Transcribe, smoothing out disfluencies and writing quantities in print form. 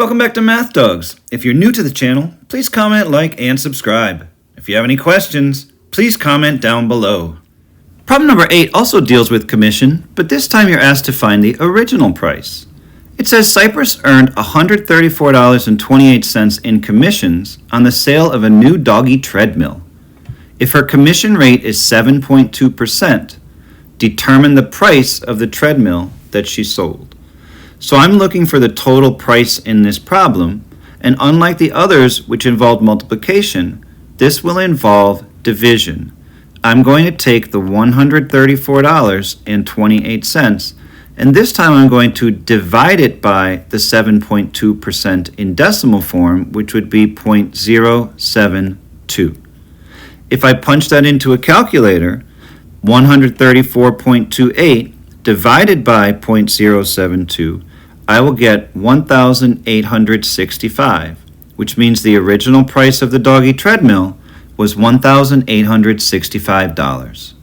Welcome back to Math Dogs. If you're new to the channel, please comment, like, and subscribe. If you have any questions, please comment down below. Problem number 8 also deals with commission, but this time you're asked to find the original price. It says Cypress earned $134.28 in commissions on the sale of a new doggy treadmill. If her commission rate is 7.2%, determine the price of the treadmill that she sold. So I'm looking for the total price in this problem, and unlike the others which involved multiplication, this will involve division. I'm going to take the $134.28, and this time I'm going to divide it by the 7.2% in decimal form, which would be 0.072. If I punch that into a calculator, 134.28 divided by 0.072, I will get 1,865, which means the original price of the doggy treadmill was $1,865.